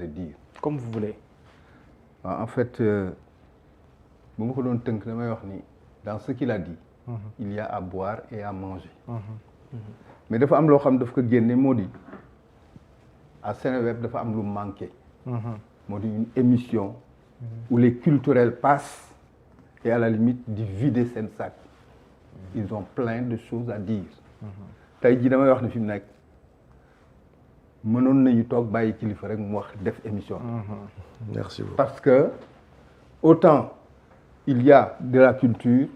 de dire. Comme vous voulez. En fait bu ma ko doon tënk damay wax ni dans ce qu'il a dit il y a à boire et à manger mais dafa am loo xam daf ko génne moo di à Seneweb dafa am lu manqué moo di une émission où les culturels passent et à la limite di vider seen sac ils ont plein de choses à dire tey jii damay wax ni fi mu nekk mënoon nañu toog bàyyi kilifa rek mu wax def émission Merci beaucoup. parce que autant il y a de la culture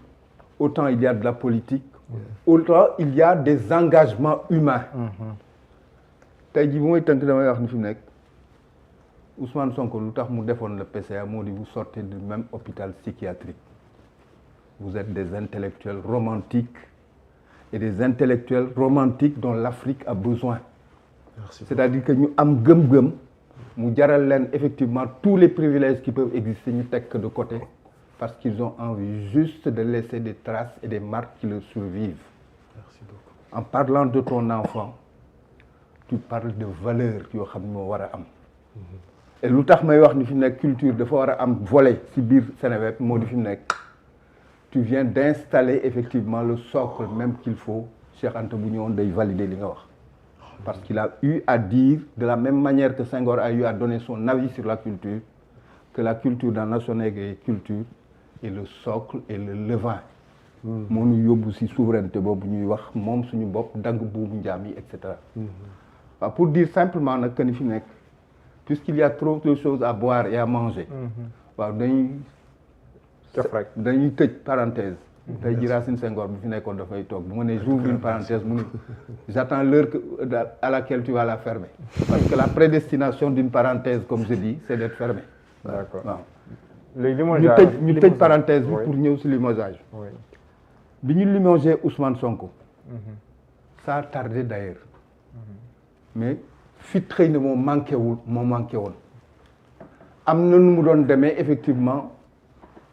autant il y a de la politique autant il y a des engagements humains tey jii bu may tënk damay wax ni fi mu nekk Ousmane Sonko lu tax mu defoon le PCA moo di vous sortez du même hôpital psychiatrique vous êtes des intellectuels romantiques et des intellectuels romantiques dont l'Afrique a besoin. Merci. C'est-à-dire que ñu am gëm-gëm mu jaral leen effectivement tous les privilèges qui peuvent exister ñu teg de côté parce qu'ils ont envie juste de laisser des traces et des marques qui leur survivent. Merci beaucoup. En parlant de ton enfant tu parles de valeurs yoo xam ne moo war a am et lu tax may wax ni fi mu nekk culture dafa war a am volet ci biir Seneweb moo di fi mu nekk tu viens d'installer effectivement le socle même qu'il faut Cheikh Anta bu ñëwoon day valider li nga wax parce qu'il a eu à dire de la même manière que Senghor a eu à donner son avis sur la culture que la culture dans Nation et culture est le socle et le levain moo ñu yóbbu ci souveraineté boobu ñuy wax moom suñu bopp dagg buubu njaam yi et cetera waaw pour dire simplement nag que ni fi nekk puisqu'il y a trop de choses à boire et à manger waaw dañuy tëj parenthèse tey ji Racine Senghor bu fi nekkoon dafay toog bu ma nee j'ouvre une parenthèse mu ne j'attends l'heure à laquelle tu vas la fermer parce que la prédestination d'une parenthèse comme je dis c'est d'être fermé D'accord. waaw léegi limogeage ñu tëj parenthèse bi pour ñëw si limogeage bi ñu limogé Ousmane Sonko ça a tardé d'ailleurs mais fit xëy na moo manqué woon am na nu mu doon demee effectivement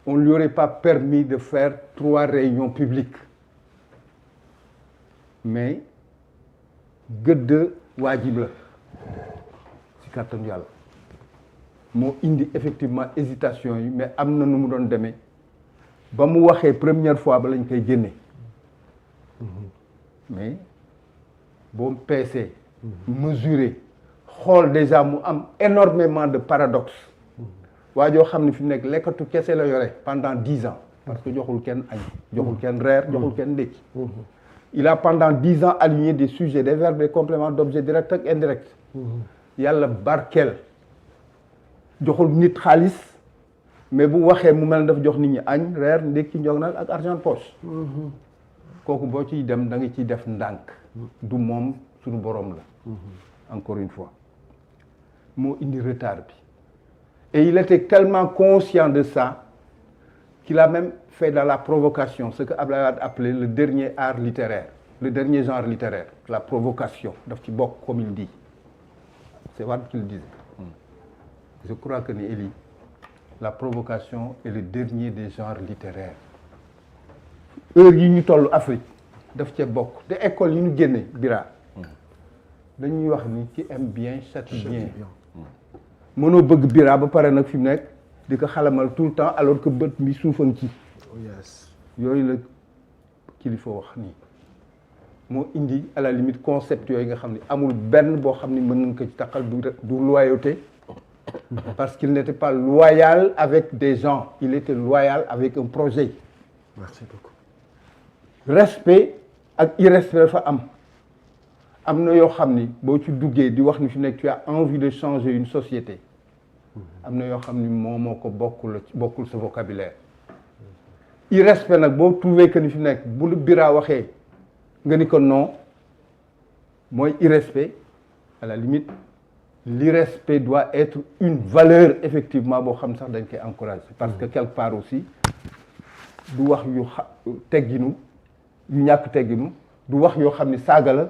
on lui aurait pas permis de faire 3 réunions publiques mais gëdd waajib la ci kàttanu yàlla moo indi effectivement hésitation yi mais am na nu mu doon demee ba mu waxee première fois ba lañ koy génne mais boo peesee mesurer xool déjà mu am énormément de paradoxes waa joo xam ne fi mu nekk lekkatu kese la yore pendant 10 ans parce que joxul kenn añ joxul kenn reer joxul kenn ndékki il a pendant 10 ans aligné des sujets des verbes des compléments d'objet direct ak indirect yàlla barkeel joxul nit xaalis mais bu waxee mu mel ne dafa jox nit ñi añ reer ndékki njog nag ak argent poche kooku boo ciy dem da nga ciy def ndànk du moom suñu borom la encore une fois moo indi retard bi et il était tellement conscient de ça qu'il a même fait dans la provocation ce que Abdoulaye Wade appelait le dernier art littéraire le dernier genre littéraire la provocation daf ci bokk comme il dit c'est Wade qui le disait je crois que ni Elie la provocation est le dernier des genres littéraires heure yi ñu toll Afrique daf cee bokk te école yi ñu génne bira dañuy wax ni qui aime bien châtie bien mënoo bëgg bira ba pare nag fi mu nekk di ko xalamal tout le temps alors que bët mi suufan ci yooyu la kilifa wax nii moo indi à la limite concept yooyu nga xam ne amul benn boo xam ne mën nañ ko ci taqal du loyauté parce qu'il n'était pas loyal avec des gens il était loyal avec un projet. Merci beaucoup. Respect ak irrespect dafa am na yoo xam ni boo ci duggee di wax ni fi nekk tu as envie de changer une société am na yoo xam ni moo ko bokkul sa vocabulaire irrespect nag boo trouvé que ni fi nekk bu lu bira waxee nga ni ko non mooy irrespect à la limite l'irrespect doit être une valeur effectivement boo xam sax dañ koy encourager parce que quelque part aussi du wax yu tegginu yu ñàkk tegginu du wax yoo xam ni saaga la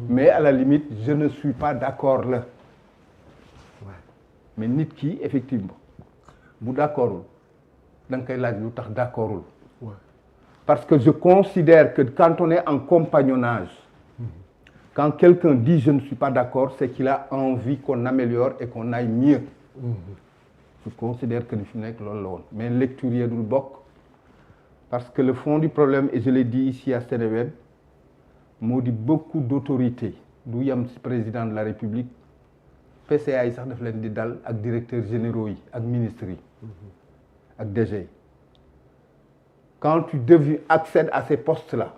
mais à la limite je ne suis pas d'accord là mais nit ki effectivement bu d'accordul da nga koy laaj lu tax d'accordul parce que je considère que quand on est en compagnonnage quand quelqu'un dit je ne suis pas d'accord, c'est qu'il a envie qu'on améliore et qu'on aille mieux. Je considère que li fi nekk loolu la woon mais lecture yi dul bokk parce que le fond du problème et je l'ai dit ici à Seneweb moo di beaucoup d'autorité du yem ci président de la République PCA yi sax daf leen di dal ak directeurs généraux yi ak ministres yi ak DG yi quand tu accèdes à ces postes-là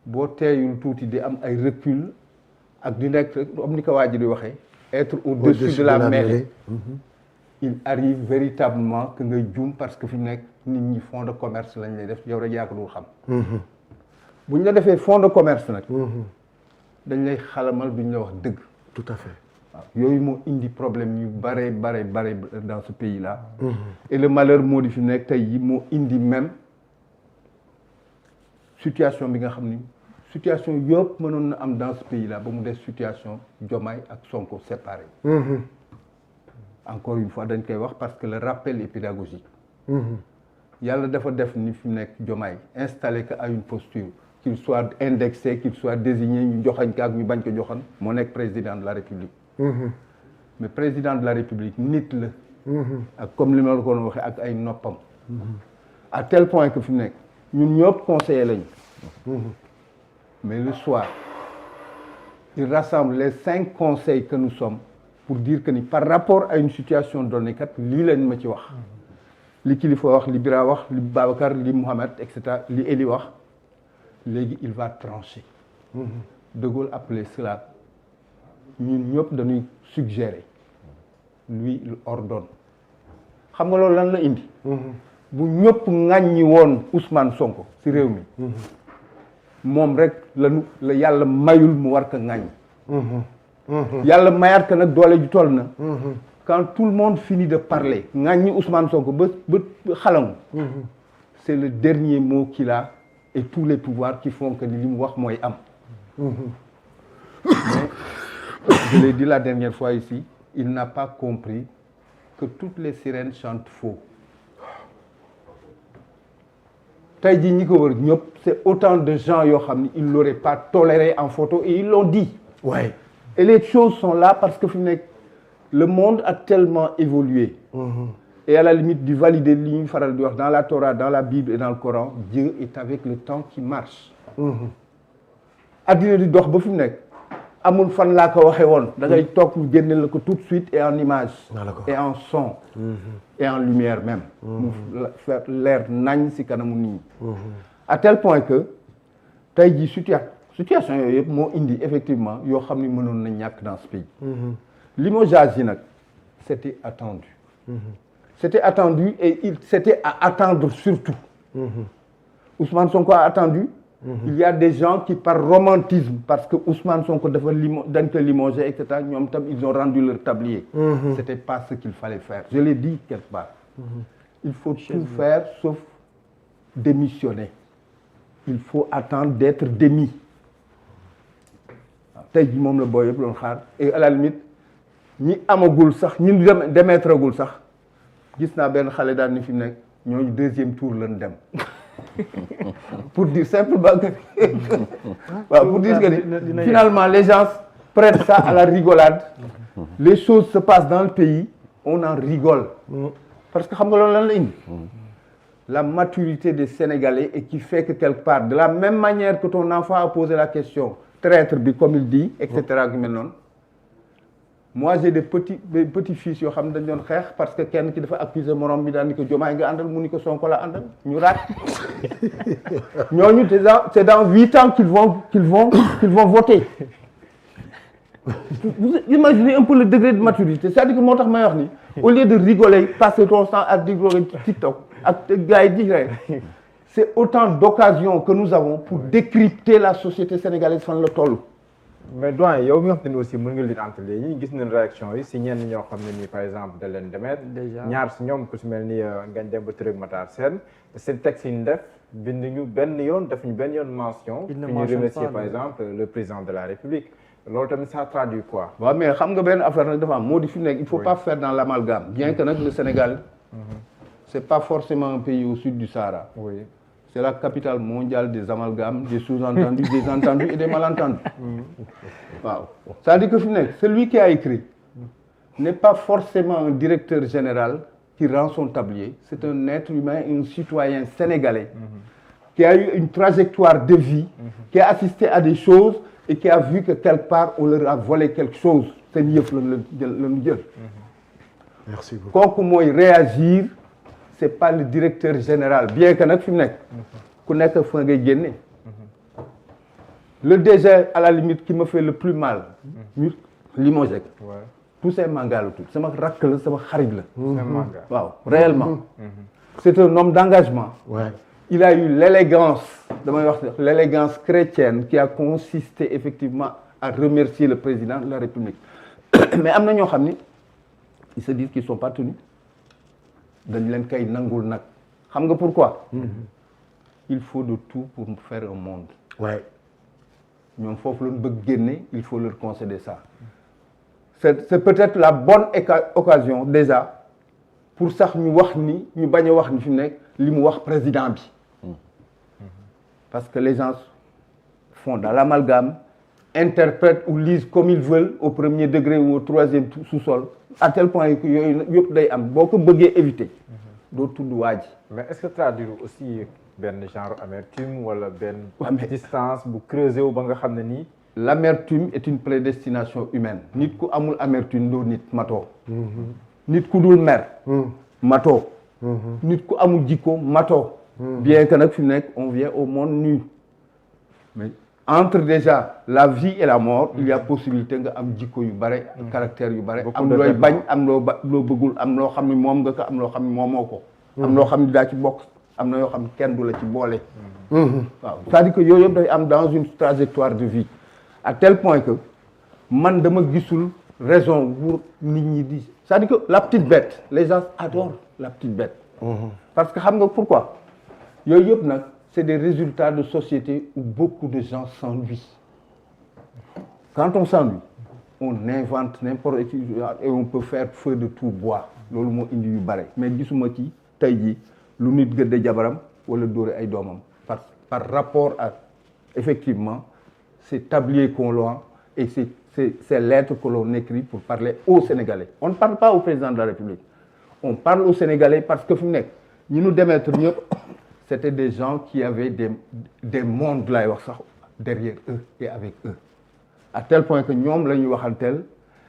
boo teeyul tuuti di am ay recul ak di nekk am ni ko waa ji di waxee être au-dessus de la mêlée il arrive véritablement que ngay juum parce que fi mu nekk nit ñi fonds de commerce lañ lay def yow rek yaa ko dul xam bu ñu la defee fonds de commerce nag dañ lay xalamal duñ la wax dëgg tout à fait waaw yooyu moo indi problème yu bare dans ce pays-là et le malheur moo di fi mu nekk tey yi moo indi même situation bi nga xam ni situation yëpp mënoon na am dans ce pays-là ba mu des situation Diomaye ak Sonko séparés encore une fois dañ koy wax parce que le rappel est pédagogique yàlla dafa def ni fi mu nekk Diomaye installé que à une posture qu'il soit indexé qu'il soit désigné ñu joxañ ko ak ñu bañ ko joxan moo nekk président de la République mais président de la République nit la ak comme li ma la ko waxee ak ay noppam à tel point que fi mu nekk ñun ñëpp conseillers lañu mais le soir il rassemble les 5 conseils que nous sommes pour dire que ni par rapport à une situation donnée kat lii lañ ma ci wax li Kilifeu wax li Bira wax li Babacar li Mohamed et cetera li Eli wax léegi il va trancher De Gaulle appelait cela ñun ñëpp dañuy suggérer lui il ordonne xam nga loolu lan la indi bu ñëpp ŋàññi woon Ousmane Sonko ci réew mi moom rek la yàlla mayul mu war ko ŋàññ yàlla mayaat ko nag doole ju toll na quand tout le monde finit de parler ŋàññi Ousmane Sonko ba xalangu c'est le dernier mot qu'il a et tous les pouvoirs qui font que li mu wax mooy am mais je l'ai dit la dernière fois ici il n'a pas compris que toutes les sirènes chantent faux tey jii ñi ko wër ñëpp c'est autant de gens yoo xam ne ils l'auraient pas toléré en photo et ils l'ont dit ouais et les choses sont là parce que fi mu nekk le monde a tellement évolué et à la limite du valider li ñuy faral di wax dans la Torah dans la Bible et dans le Coran Dieu est avec le temps qui marche addina di dox ba fi mu nekk amul fan laa ko waxee woon da ngay toog ñu génne la ko tout de suite et en image et en son et en lumière même mu faire leer nañ si kanamu nit ñi à tel point que tey jii situation yooyu yëpp moo indi effectivement yoo xam ni mënoon na ñàkk dans ce pays limogeage yi nag c'était attendu c'était attendu et c'était à attendre surtout Ousmane Sonko a attendu il y a des gens qui par romantisme parce que Ousmane Sonko dafa dañ ko limogé et cetera ñoom tam ils ont rendu leur tablier c'était pas ce qu'il fallait faire je l'ai dit quelque part il faut tout faire sauf démissionner il faut attendre d'être démis tey ji moom la booy yëpp doon xaar et à la limite ñi amagul sax ñi démettragul sax gis naa benn xale daal ni fi mu nekk ñooñu 2e tour lañ dem pour dire simplement que waaw pour dire que finalement les gens prennent ça à la rigolade les choses se passent dans le pays on en rigole parce que xam nga loolu lan la indi la maturité des Sénégalais et qui fait que quelque part de la même manière que ton enfant a posé la question traître bi comme il dit et cetera gu mel noonu moi j'ai des petits fils yoo xam ne dañ doon xeex parce que kenn ki dafa accuser morom bi daal ni ko Diomaye nga àndal mu ni ko Sonko la àndal ñu raat ñooñu c'est dans 8 ans qu'ils vont voter vous imaginez un peu le degré de maturité c'est-à-dire que moo tax may wax ni au lieu de rigoler passer ton temps à rigoler TikTok ak gars yi di rek c'est autant d'occasions que nous avons pour décrypter la société sénégalaise fan la toll. mais doyen yow mi nga xam ne aussi mën nga lire entre les lignes gis nañ réaction yi si ñenn ñoo xam ne nii par exemple da leen demet ñaar si ñoom ku si mel ni Ngagne Demba Touré ak Matar Sène seen texte yi ñu def bind ñu benn yoon def ñu benn yoon mention fi ñu remercier par exemple le président de la République loolu tamit ça traduit quoi. waaw mais xam nga benn affaire nag dafa am moo di fi nekk il faut pas faire dans l'amalgame bien que nag le Sénégal c'est pas forcément un pays au sud du Sahara. Oui. c'est la capitale mondiale des amalgames, des sous-entendus, des entendus et des malentendus. Waaw c'est-à-dire que fi mu nekk celui qui a écrit n'est pas forcément un directeur général qui rend son tablier. C'est un être humain, un citoyen sénégalais qui a eu une trajectoire de vie, qui a assisté à des choses et qui a vu que quelque part on leur a volé quelque chose. Seen yëf lañu jël. Merci beaucoup. Kooku mooy réagir, c'est pas le directeur général bien que nag fi mu nekk ku nekk fa ngay génne. Le DG à la limite qui me fait le plus mal. Limogé. Toussaint Manga la tudd sama rakk la sama xarit la. waaw réellement. C'est un homme d'engagement. Ouais. Il a eu l'élégance damay wax l'élégance chrétienne qui a consisté effectivement à remercier le président de la République. Mais am na ñoo xam ni ils se disent qu'ils sont pas tenus dañ leen koy nangul nag xam nga pourquoi. Il faut de tout pour faire un monde. Ouais. ñoom foofu lañu bëgg génne il faut leur concéder ça. C'est peut-être la bonne occasion déjà pour sax ñu wax ni ñu bañ a wax ni fi mu nekk li mu wax président bi. Parce que les gens font dans l'amalgame, interprètent ou lisent comme ils veulent au premier degré ou au troisième sous-sol à tel point que yooyu yëpp day am boo ko bëggee éviter doo tudd waa ji. Mais est-ce que traduire aussi benn genre amertume wala benn distance bu creuser wu ba nga xam ne nii. L'amertume est une prédestination humaine. Nit ku amul amertume doo nit matoo. Nit ku dul mer. matoo. Nit ku amul jikko matoo. Bien que nag fi mu nekk on vient au monde nu. Mais entre déjà la vie et la mort il y a possibilité nga am jikko yu bare caractère yu bare am looy bañ am loo bëggul am loo xam ne moom nga ko am loo xam ne moomoo ko. am loo xam ne daa ci bokk am na yoo xam ne kenn du la ci boole. waaw c'est-à-dire que yooyu yëpp day am dans une trajectoire de vie. À tel point que man dama gisul raison pour nit ñi di c'est-à-dire que la petite bête les gens adorent la petite bête. Parce que xam nga pourquoi yooyu yëpp nag c'est des résultats de société où beaucoup de gens s'ennuient. Quand on s'ennuie on invente n'importe quoi et on peut faire feu de tout bois loolu moo indi yu bare mais gisuma ci tey jii lu nit gëdde jabaram wala dóore ay doomam par rapport à effectivement ces tabliers qu'on l'a et ces lettres que l'on écrit pour parler aux Sénégalais. On ne parle pas au président de la République. On parle aux Sénégalais parce que fi mu nekk ñi ñu démettre ñëpp c'était des gens qui avaient des mondes lay wax sax derrière eux et avec eux. À tel point que ñoom la ñuy waxanteel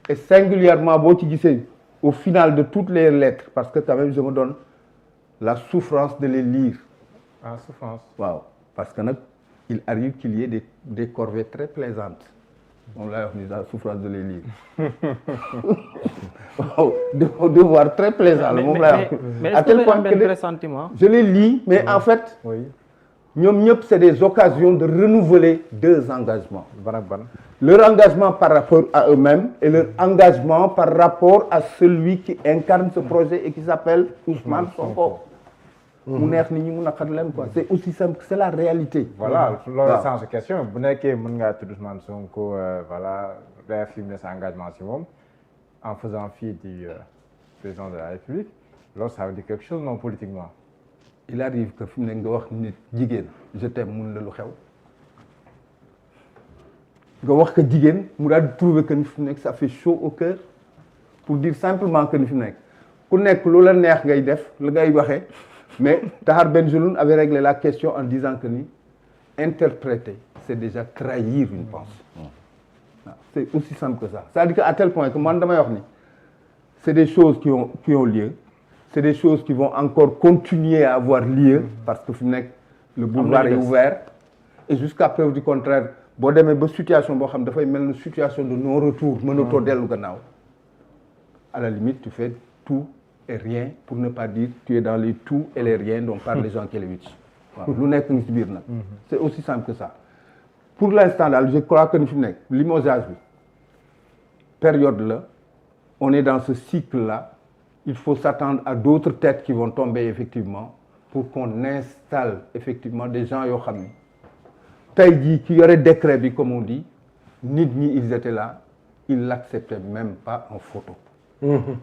et singulièrement boo ci gisee au final de toutes les lettres parce que quand même je me donne la souffrance de les lire. Ah, souffrance. Waaw parce que nag il arrive qu'il y ait des corvées très plaisantes. On l'a dit la souffrance de les lire. Wow, de voir très plaisant. Mais à tel point que pressentiment. Je les lis, mais en fait, ñoom ñëpp c'est des occasions de renouveler deux engagements. Leur engagement par rapport à eux-mêmes et leur engagement par rapport à celui qui incarne ce projet et qui s'appelle Ousmane Sonko. mu neex nit ñi mu naqar leen quoi c'est aussi simple c'est la réalité. Voilà loolu sans question bu nekkee mën ngaa tudd Ousmane Sonko voilà réaffirmer sa engagement ci moom en faisant fi du président de la République loolu ça veut dire quelque chose non politiquement. Il arrive que fi mu ne nga wax nit jigéen je t'aime mun la lu xew nga wax que jigéen mu daal di trouver que ni fi mu nekk ça fait chaud au cœur pour dire simplement que ni fi mu nekk ku nekk lu la neex ngay def la ngay waxee. Mais Tahar Benjeloun avait réglé la question en disant que ni interpréter c'est déjà trahir une pensée. C'est aussi simple que ça. C'est-à-dire qu'à tel point que man damay wax ni c'est des choses qui ont lieu, c'est des choses qui vont encore continuer à avoir lieu parce que fi mu nekk le boulevard est ouvert et jusqu'à preuve du contraire boo demee ba situation boo xam dafay mel ni situation de non-retour mënatoo dellu gannaaw à la limite tu fais tout et rien pour ne pas dire tu es dans les tout et les rien dont parlent les gens Kelevitch. waaw lu nekk ngi ci biir nag. C'est aussi simple que ça. Pour l'instant daal je crois que ni fi mu nekk limogeage bi période la on est dans ce cycle-là il faut s'attendre à d'autres têtes qui vont tomber effectivement pour qu'on installe effectivement des gens yoo xam ni tey jii ki yore décret bi comme on dit nit ñi ils étaient là ils l'acceptaient même pas en photo.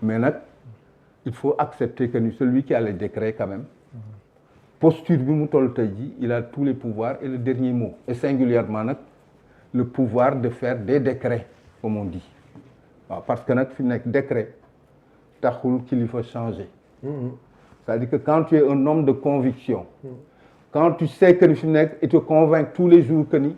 Mais nag il faut accepter que celui qui a le décret quand même posture bi mu toll tey ji il a tous les pouvoirs et le dernier mot et singulièrement nag le pouvoir de faire des décrets comme on dit waaw parce que nag fi mu nekk décret taxul kilifa changer c'est-à-dire que quand tu es un homme de conviction quand tu sais que ni fi mu nekk et te convaincre tous les jours que ni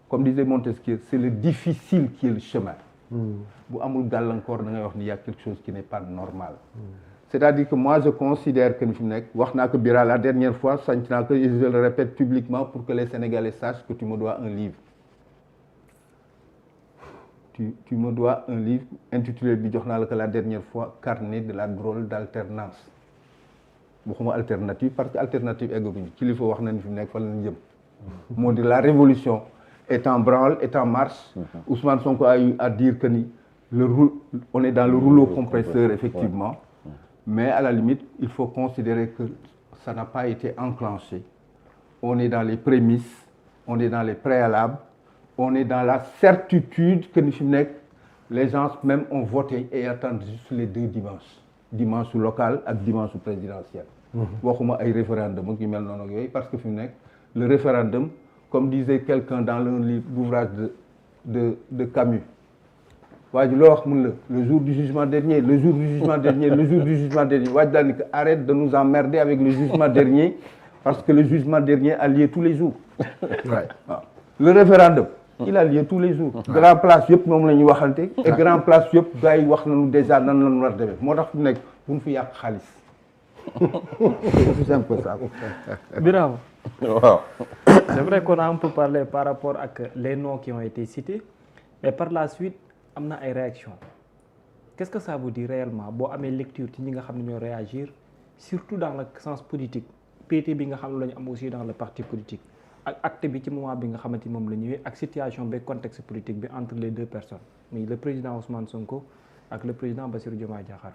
comme disait Montesquieu c'est le difficile qui est le chemin bu amul gàllankoor da ngay wax ni y a quelque chose qui n'est pas normal c'est-à-dire que moi je considère que ni fi mu nekk wax naa ko Bira la dernière fois sañ naa ko et je le répète publiquement pour que les Sénégalais sachent que tu me dois un livre tu me dois un livre intitulé bi jox naa la ko la dernière fois carnet de la drôle d'alternance waxuma alternative parce que alternative eggaguñu kilifa wax na ni fi mu nekk fan lañ jëm moo di la révolution est en branle est en marche Ousmane Sonko a eu à dire que ni on est dans le rouleau compresseur effectivement mais à la limite il faut considérer que ça n'a pas été enclenché on est dans les prémices on est dans les préalables on est dans la certitude que ni fi mu nekk les gens même ont voté et attendent juste les deux dimanche su local ak dimanche su présidentiel waxuma ay référendum ak yu mel noonu ak yooyu parce que fi mu nekk le référendum comme disait quelqu'un dans le livre d'ouvrage de Camus waa ji loo wax mun la le jour du jugement dernier le jour du jugement dernier le jour du jugement dernier waa ji daal ni que arrête de nous emmerder avec le jugement dernier parce que le jugement dernier a lieu tous les jours waaw le référendum il a lieu tous les jours grand place yëpp moom la ñuy waxante et grand place yëpp gars yi wax nañu déjà nan lañu war a demee moo tax fi mu nekk bu ñu fi yàq xaalis c'est simple ça Birame waaw c'est vrai qu'on a un peu parlé par rapport ak les noms qui ont été cités mais par la suite am na ay réactions qu'est-ce que ça vous dit réellement boo amee lecture ci ñi nga xam ne ñoo réagir surtout dans le sens politique pété bi nga xam ne la ñu am aussi dans le parti politique ak acte bi ci moment bi nga xamante ni moom la ñëwee ak situation bi contexte politique bi entre les deux personnes mais le président Ousmane Sonko ak le président Bassirou Diomaye Diakhar